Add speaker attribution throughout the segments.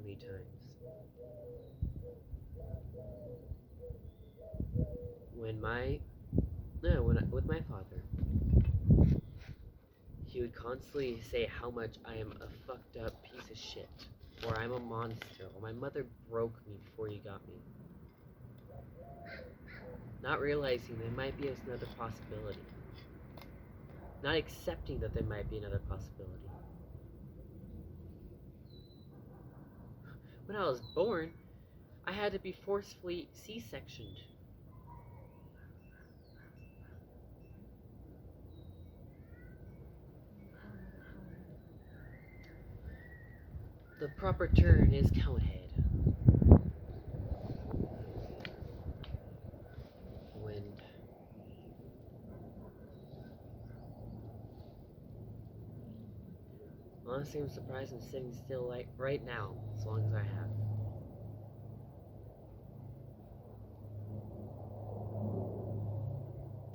Speaker 1: many times. With my father, he would constantly say how much I am a fucked up piece of shit, or I'm a monster, or my mother broke me before you got me. Not realizing there might be another possibility. Not accepting that there might be another possibility. When I was born, I had to be forcefully C-sectioned. The proper term is Conehead. Wind. Honestly, I'm surprised I'm sitting still like right now, as long as I have.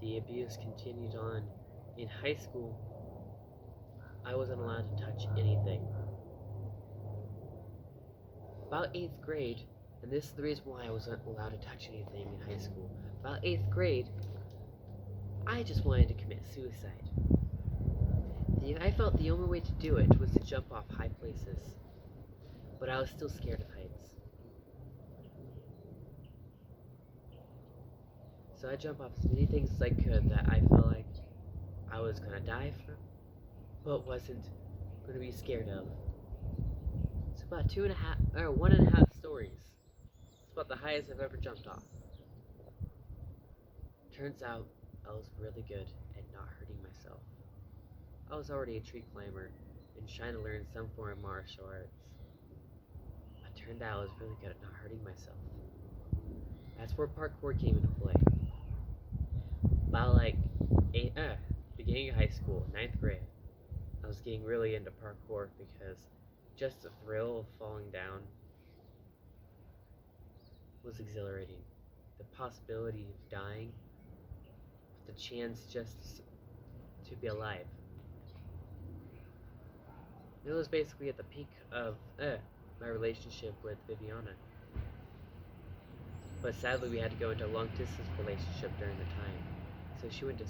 Speaker 1: The abuse continued on. In high school, I wasn't allowed to touch anything. About 8th grade, and this is the reason why I wasn't allowed to touch anything in high school. About 8th grade, I just wanted to commit suicide. I felt the only way to do it was to jump off high places. But I was still scared of heights. So I jumped off as many things as I could that I felt like I was gonna die from, but wasn't gonna be scared of. It's about 1.5 stories. It's about the highest I've ever jumped off. Turns out I was really good at not hurting myself. I was already a tree climber and trying to learn some form of martial arts. But it turned out I was really good at not hurting myself. That's where parkour came into play. About beginning of high school, 9th grade, I was getting really into parkour because just the thrill of falling down was exhilarating. The possibility of dying, the chance just to be alive. It was basically at the peak of my relationship with Viviana. But sadly, we had to go into a long-distance relationship during the time. So she went to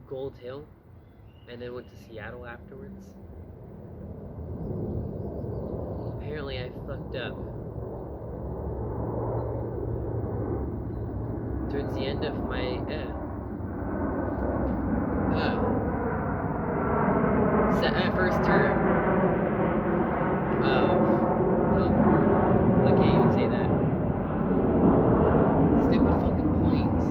Speaker 1: Gold Hill, and then went to Seattle afterwards. Apparently, I fucked up. Towards the end of my first term of, I can't even say that. Stupid fucking points.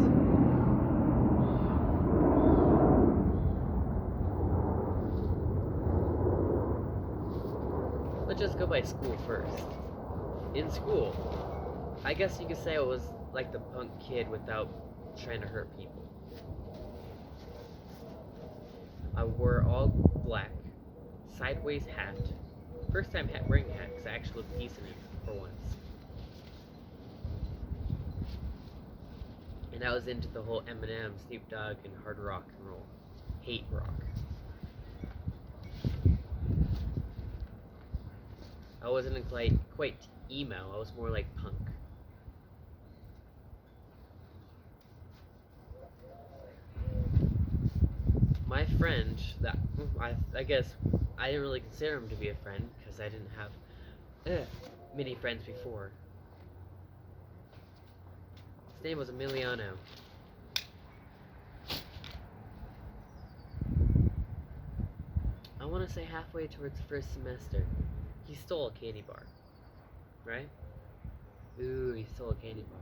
Speaker 1: Let's just go by school first. In school, I guess you could say I was like the punk kid without trying to hurt people. I wore all black, sideways hat. First time wearing a hat because I actually looked decent in it for once. And I was into the whole Eminem, Snoop Dogg, and hard rock and roll. Hate rock. I wasn't quite emo, I was more like punk. My friend, I guess I didn't really consider him to be a friend because I didn't have many friends before. His name was Emiliano. I want to say halfway towards the first semester, he stole a candy bar. Right? Ooh, he stole a candy bar.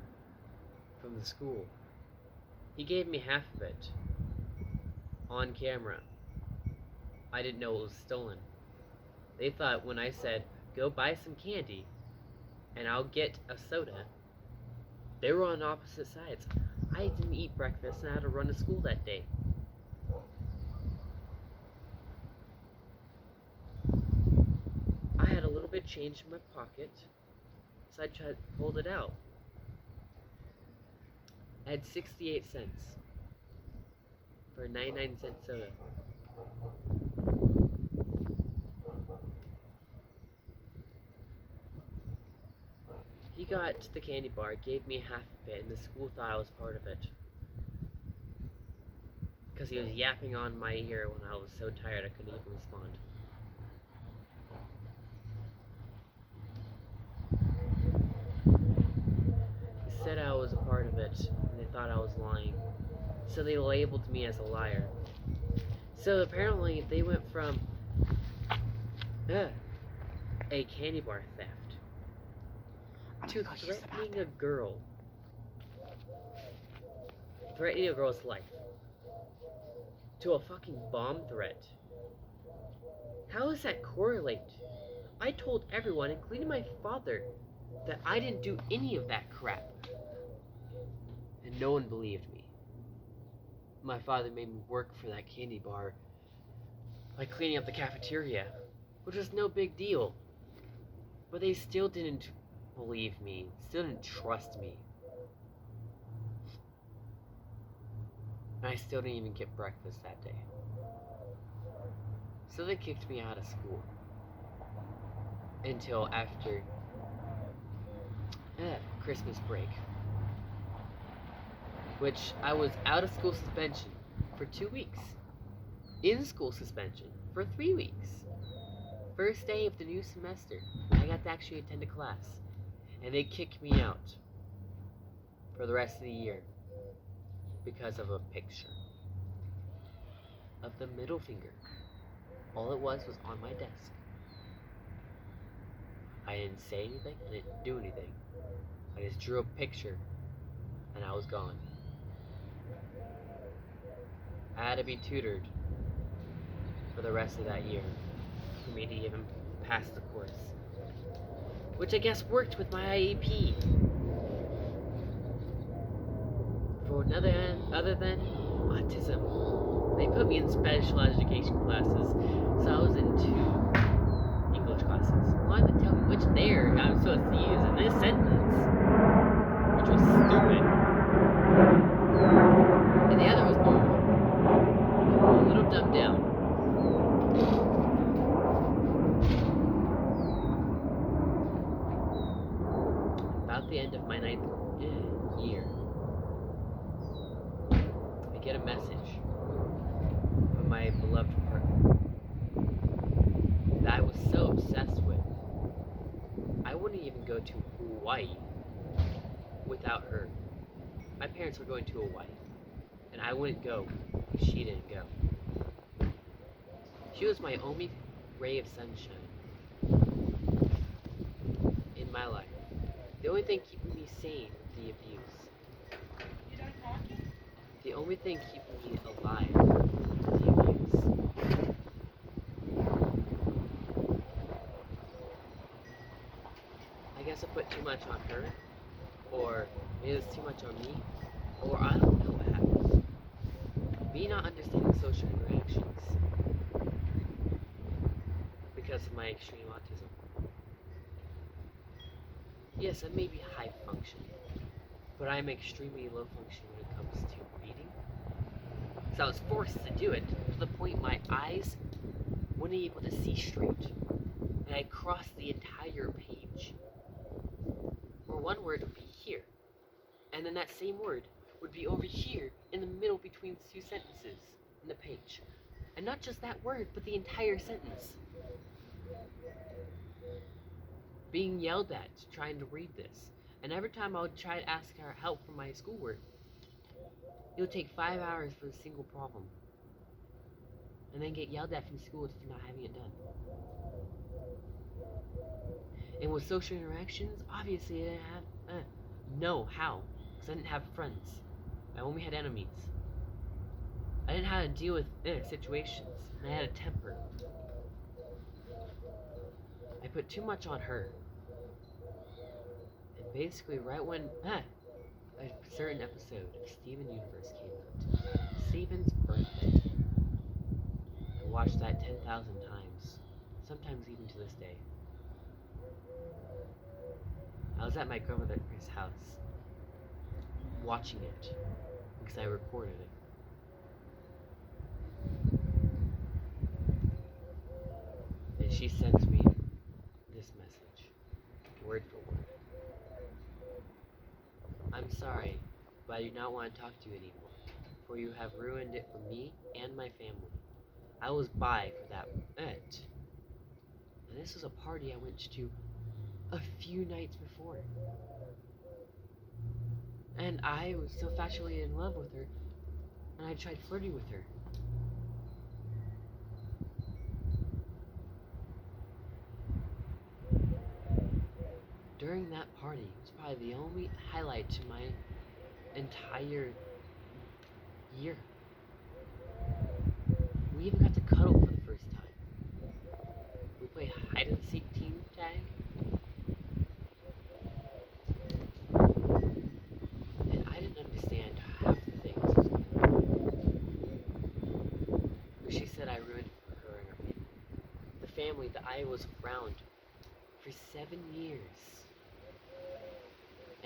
Speaker 1: From the school. He gave me half of it. On camera. I didn't know it was stolen. They thought when I said, go buy some candy, and I'll get a soda, they were on opposite sides. I didn't eat breakfast and I had to run to school that day. I had a little bit of change in my pocket, so I tried to hold it out. I had 68 cents for a 99-cent soda. got the candy bar, gave me half of it, and the school thought I was part of it. Because he was yapping on my ear when I was so tired I couldn't even respond. He said I was a part of it, and they thought I was lying. So they labeled me as a liar. So apparently they went from a candy bar theft to threatening a girl. Threatening a girl's life. To a fucking bomb threat. How does that correlate? I told everyone, including my father, that I didn't do any of that crap. And no one believed me. My father made me work for that candy bar by cleaning up the cafeteria, which was no big deal. But they still didn't believe me, still didn't trust me. And I still didn't even get breakfast that day. So they kicked me out of school. Until after Christmas break. Which I was out of school suspension for 2 weeks. In school suspension for 3 weeks. First day of the new semester, I got to actually attend a class. And they kicked me out for the rest of the year. Because of a picture of the middle finger. All it was on my desk. I didn't say anything, I didn't do anything. I just drew a picture, and I was gone. I had to be tutored for the rest of that year for me to even pass the course. Which I guess worked with my IEP. For another end, other than autism. They put me in special education classes, so I was in 2 English classes. One to tell me which there I'm supposed to use in this sentence, which was stupid, and the other was normal, a little dumbed down. About the end of my 9th year, I get a message from my beloved partner that I was so obsessed with. I wouldn't even go to Hawaii without her. My parents were going to Hawaii, and I wouldn't go if she didn't go. She was my only ray of sunshine in my life. The only thing keeping me sane with the abuse. The only thing keeping me alive with the abuse. I guess I put too much on her, or maybe it's too much on me, or I don't know what happened. Me not understanding social interactions because of my extreme autism. Yes, I may be high functioning, but I'm extremely low functioning when it comes to reading. So I was forced to do it to the point my eyes wouldn't be able to see straight. And I crossed the entire page. Or one word would be here. And then that same word would be over here in the middle between 2 sentences in the page. And not just that word, but the entire sentence. Being yelled at trying to read this. And every time I would try to ask her help for my schoolwork, it would take 5 hours for a single problem. And then get yelled at from school for not having it done. And with social interactions, obviously I didn't have, no, how? Because I didn't have friends. I only had enemies. I didn't know how to deal with situations. And I had a temper. I put too much on her. And basically right when a certain episode of Steven Universe came out, Steven's birthday, I watched that 10,000 times, sometimes even to this day. I was at my grandmother's house, watching it, because I recorded it. And she sends me this message, word for word. I'm sorry, but I do not want to talk to you anymore, for you have ruined it for me and my family. I was by for that event, and this was a party I went to a few nights before. And I was so factually in love with her, and I tried flirting with her. During that party, it was probably the only highlight to my entire year. We even got to cuddle for the first time. We played hide and seek team tag. And I didn't understand half the things. But she said I ruined her and her family. The family that I was around for 7 years.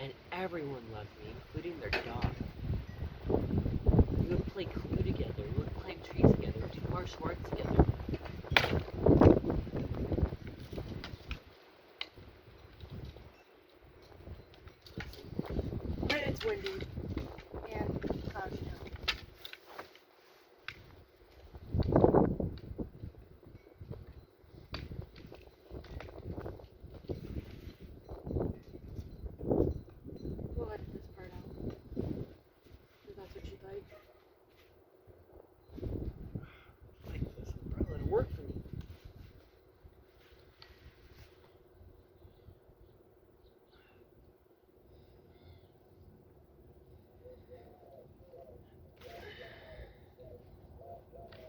Speaker 1: And everyone loved me, including their dog. We would play Clue together, we would climb trees together, we would do martial arts together.
Speaker 2: It's windy and cloudy now. We'll edit this part out. If that's what you'd like.
Speaker 1: Like this umbrella to work for me.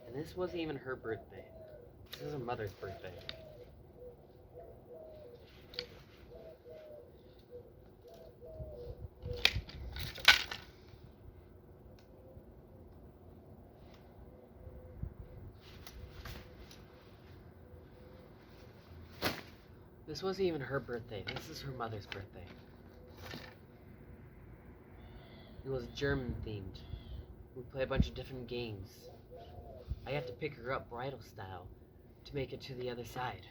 Speaker 1: And this wasn't even her birthday. This is her mother's birthday. This wasn't even her birthday. This is her mother's birthday. It was German themed. We played a bunch of different games. I had to pick her up bridal style to make it to the other side.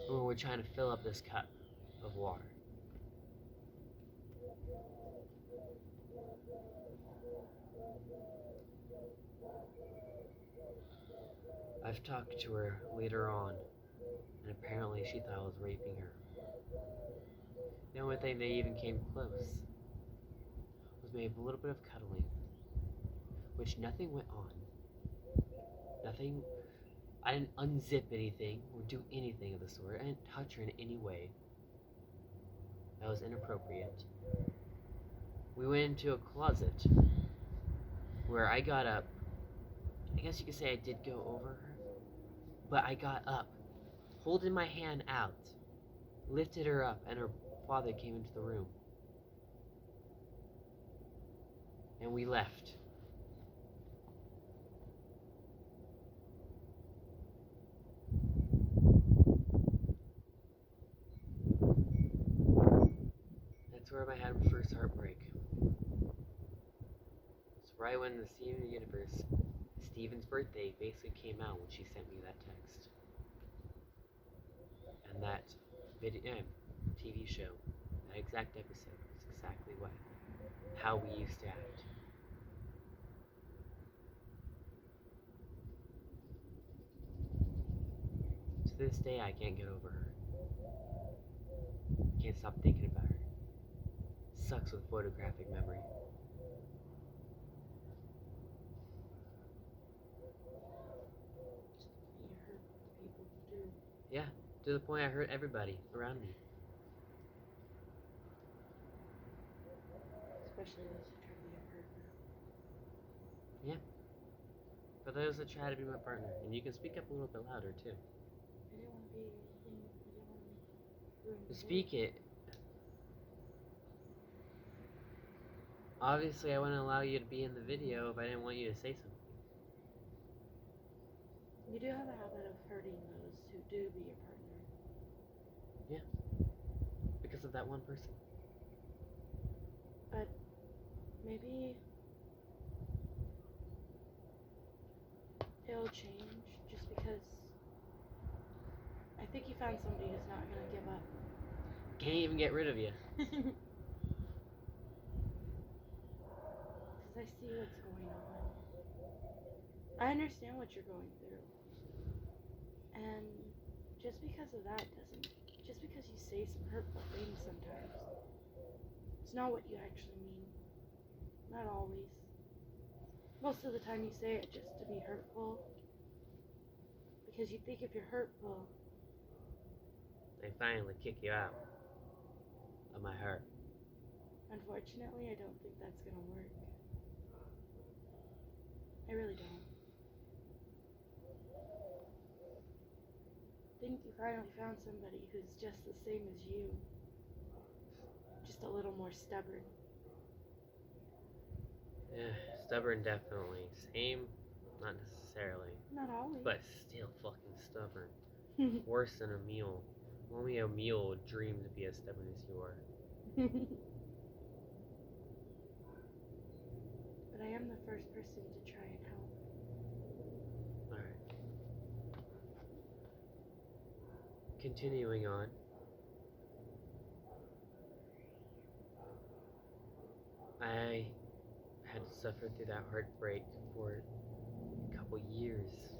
Speaker 1: When we're trying to fill up this cup of water. I've talked to her later on, and apparently she thought I was raping her. The only thing that even came close was maybe a little bit of cuddling, which nothing went on. Nothing, I didn't unzip anything or do anything of the sort. I didn't touch her in any way. That was inappropriate. We went into a closet where I got up. I guess you could say I did go over her, but I got up, holding my hand out, lifted her up, and her father came into the room. And we left. That's where I had my first heartbreak. It's right when the Steven Universe, Steven's birthday, basically came out when she sent me that text. And that TV show, that exact episode, is exactly how we used to act. To this day, I can't get over her. Can't stop thinking about her. Sucks with photographic memory.
Speaker 2: You hurt people too.
Speaker 1: Yeah, to the point I hurt everybody around me.
Speaker 2: Especially those who try to be a partner.
Speaker 1: For those that try to be my partner, and you can speak up a little bit louder too.
Speaker 2: I didn't want to be. I didn't want to ruin the
Speaker 1: Speak it. Obviously, I wouldn't allow you to be in the video if I didn't want you to say something.
Speaker 2: You do have a habit of hurting those who do be your partner.
Speaker 1: Because of that one person.
Speaker 2: But maybe it'll change just because I think you found somebody who's not gonna give up.
Speaker 1: Can't even get rid of you.
Speaker 2: I see what's going on. I understand what you're going through. And just because of that just because you say some hurtful things sometimes, it's not what you actually mean. Not always. Most of the time you say it just to be hurtful. Because you think if you're hurtful,
Speaker 1: They finally kick you out of my heart.
Speaker 2: unfortunately, I don't think that's gonna work. I really don't. I think you finally found somebody who's just the same as you. Just a little more stubborn.
Speaker 1: Yeah, stubborn definitely. Same, not necessarily.
Speaker 2: Not always.
Speaker 1: But still fucking stubborn. Worse than a mule. Only a mule would dream to be as stubborn as you are.
Speaker 2: But I am the first person to try and help.
Speaker 1: Alright. Continuing on. I had to suffer through that heartbreak for a couple years.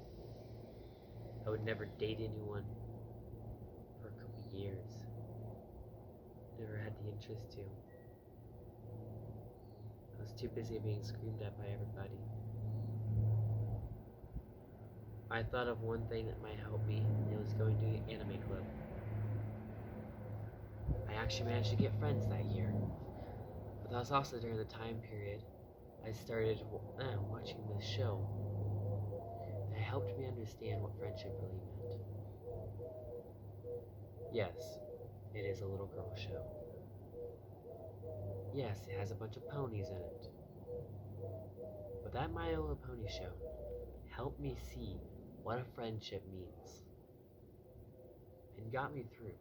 Speaker 1: I would never date anyone for a couple years. Never had the interest to. I was too busy being screamed at by everybody. I thought of one thing that might help me, and it was going to the anime club. I actually managed to get friends that year. But that was also during the time period I started watching this show that helped me understand what friendship really meant. Yes, it is a little girl show. Yes, it has a bunch of ponies in it. But that My Little Pony show helped me see what a friendship means and got me through.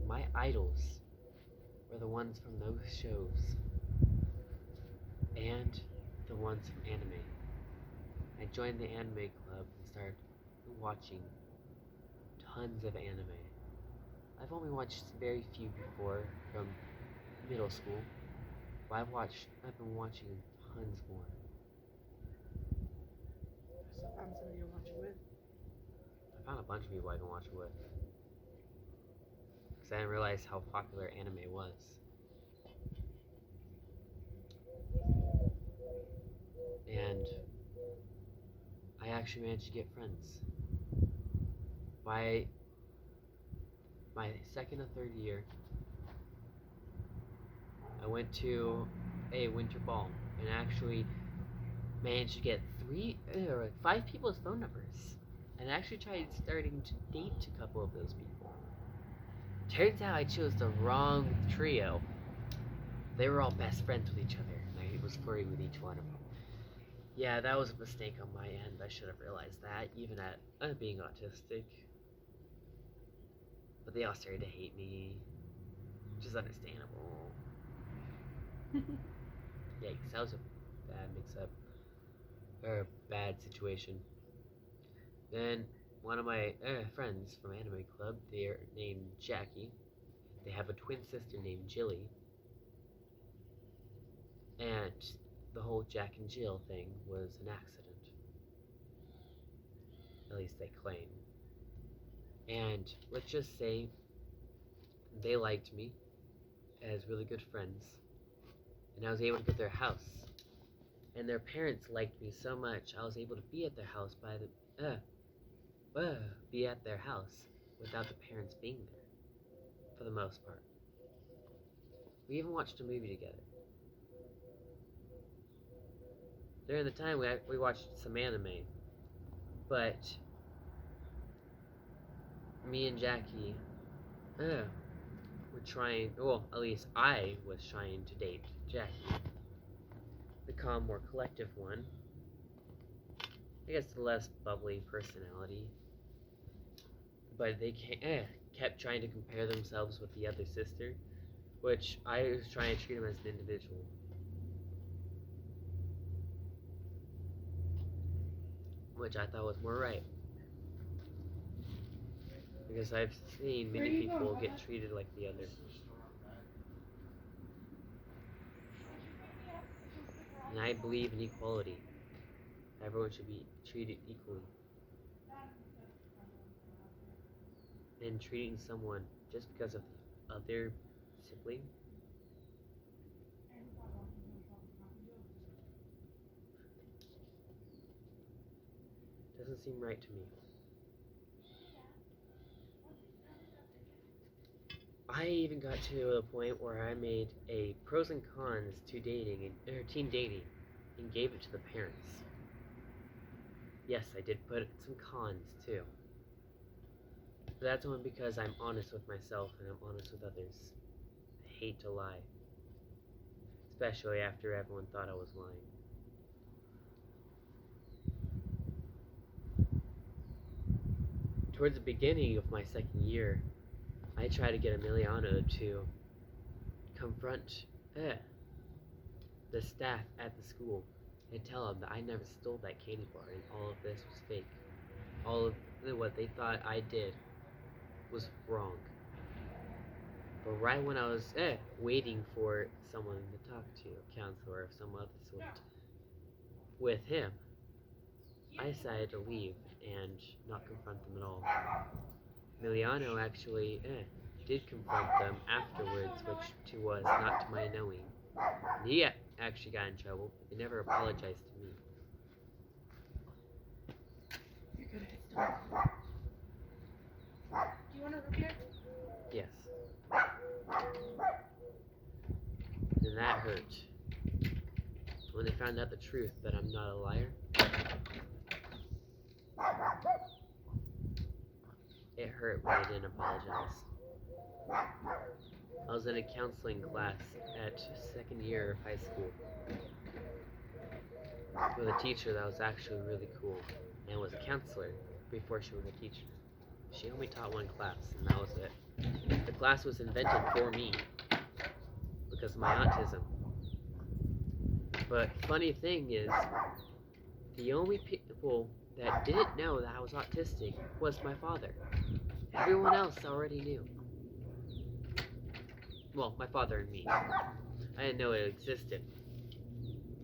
Speaker 1: My idols were the ones from those shows and the ones from anime. I joined the anime club and started watching tons of anime. I've only watched very few before from middle school, but I've been watching tons more.
Speaker 2: So I found somebody to watch it with.
Speaker 1: I found a bunch of people I can watch it with. Because I didn't realize how popular anime was. And I actually managed to get friends. By my second or third year, I went to a winter ball and actually managed to get 5 people's phone numbers. And actually tried starting to date a couple of those people. Turns out I chose the wrong trio. They were all best friends with each other, and I was flirting with each one of them. Yeah, that was a mistake on my end. I should have realized that, even at being autistic. But they all started to hate me, which is understandable. Yikes, that was a bad mix-up, or a bad situation. Then one of my friends from Anime Club, they're named Jackie. They have a twin sister named Jilly. And the whole Jack and Jill thing was an accident. At least they claim. And let's just say they liked me as really good friends. And I was able to get their house. And their parents liked me so much, I was able to be at their house without the parents being there, for the most part. We even watched a movie together. During the time, we watched some anime, but me and Jackie were trying, well, at least I was trying to date Jackie. The calm, more collective one. I guess the less bubbly personality. But they kept trying to compare themselves with the other sister, which I was trying to treat them as an individual. Which I thought was more right. Because I've seen many people get treated like the other. And I believe in equality. Everyone should be treated equally. And treating someone just because of their sibling doesn't seem right to me. I even got to a point where I made a pros and cons to dating or teen dating and gave it to the parents. Yes, I did put some cons too. But that's only because I'm honest with myself and I'm honest with others. I hate to lie. Especially after everyone thought I was lying. Towards the beginning of my second year, I tried to get Emiliano to confront the staff at the school and tell them that I never stole that candy bar and all of this was fake. All of what they thought I did was wrong. But right when I was waiting for someone to talk to, a counselor or some other sort, with him, I decided to leave and not confront them at all. Emiliano actually did confront them afterwards, which was not to my knowing. And he actually got in trouble, but they never apologized to me.
Speaker 2: You're good. It's done. Do you want to root beer?
Speaker 1: Yes. And that hurt. When they found out the truth that I'm not a liar, it hurt when they didn't apologize. I was in a counseling class at second year of high school with a teacher that was actually really cool and was a counselor before she was a teacher. She only taught one class and that was it. The class was invented for me because of my autism. But funny thing is, the only people that didn't know that I was autistic was my father. Everyone else already knew. Well, my father and me. I didn't know it existed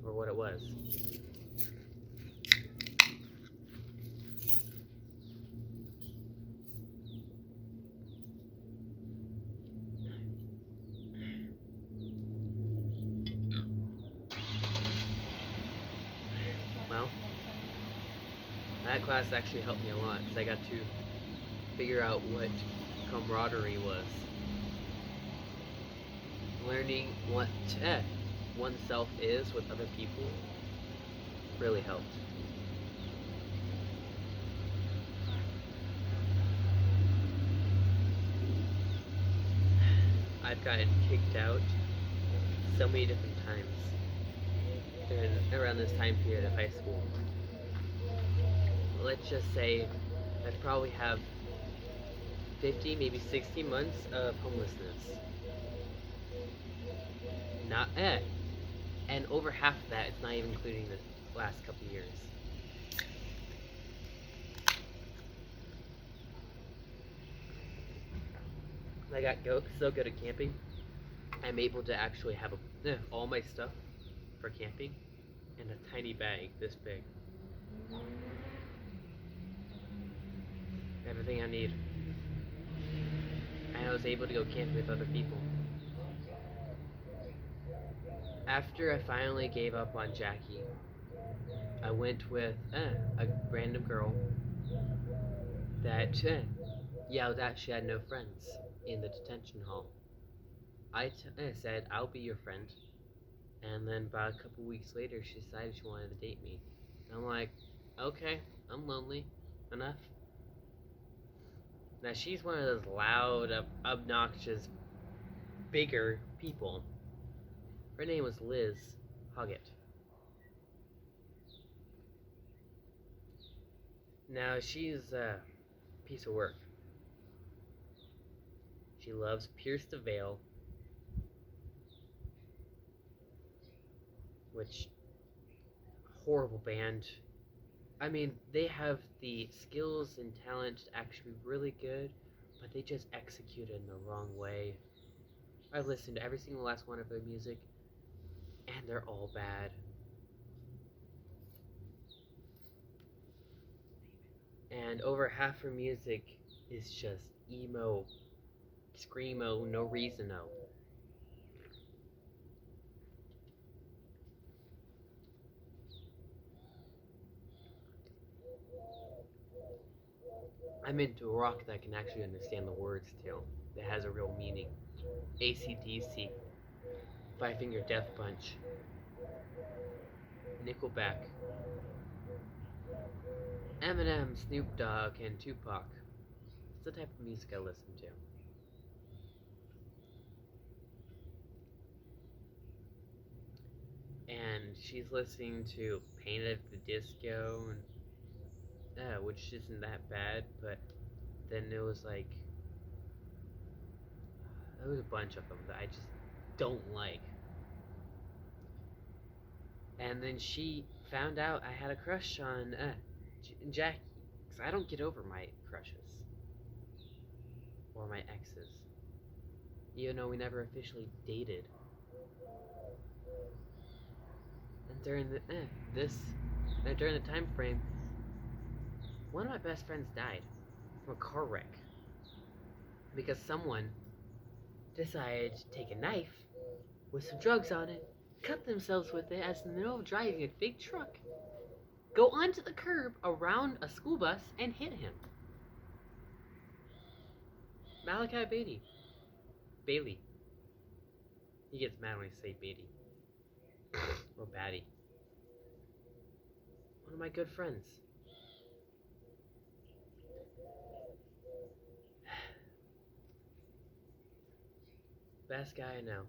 Speaker 1: or what it was. Well, that class actually helped me a lot because I got to figure out what camaraderie was. Learning what oneself is with other people really helped. I've gotten kicked out so many different times around this time period of high school. Let's just say I probably have 50, maybe 60 months of homelessness. And over half of that is not even including the last couple years. I got so good at camping, I'm able to actually have all my stuff for camping in a tiny bag this big. Everything I need. And I was able to go camping with other people. After I finally gave up on Jackie, I went with a random girl that yelled out she had no friends in the detention hall. I said, I'll be your friend. And then about a couple weeks later, she decided she wanted to date me. And I'm like, okay, I'm lonely. Enough. Now, she's one of those loud, obnoxious, bigger people. Her name was Liz Hoggett. Now, she's a piece of work. She loves Pierce the Veil, which, horrible band. I mean, they have the skills and talent to actually be really good, but they just execute it in the wrong way. I've listened to every single last one of their music, and they're all bad. And over half her music is just emo, screamo, no reasono. I'm into rock that I can actually understand the words to, that has a real meaning. AC/DC, Five Finger Death Punch, Nickelback, Eminem, Snoop Dogg, and Tupac. It's the type of music I listen to. And she's listening to Pain at the Disco, and which isn't that bad, but then there was like there was a bunch of them that I just don't like. And then she found out I had a crush on Jackie, because I don't get over my crushes or my exes, even though we never officially dated. And during during the time frame, one of my best friends died from a car wreck because someone decided to take a knife with some drugs on it, cut themselves with it as in the middle of driving a big truck, go onto the curb around a school bus, and hit him. Malachi Bailey. He gets mad when I say Beatty. Or Batty. One of my good friends. Best guy I know.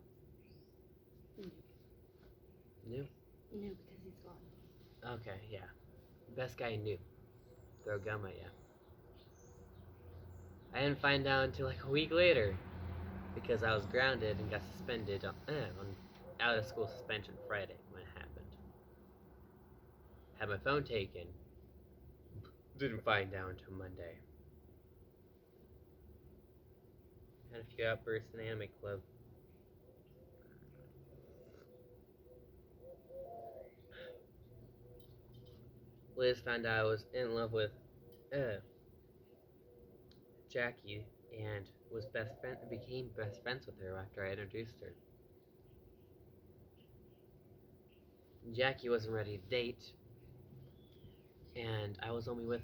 Speaker 1: New?
Speaker 2: New because he's gone.
Speaker 1: Okay, yeah. Best guy I knew. Throw a gum at ya. I didn't find out until like a week later because I was grounded and got suspended on out of school suspension Friday when it happened. Had my phone taken. Didn't find out until Monday. Had a few outbursts in Anime Club. Liz found out I was in love with Jackie and became best friends with her after I introduced her. Jackie wasn't ready to date, and I was only with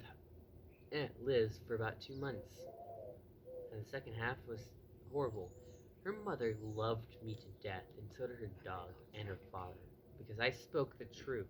Speaker 1: Liz for about 2 months. And the second half was horrible. Her mother loved me to death, and so did her dog and her father, because I spoke the truth.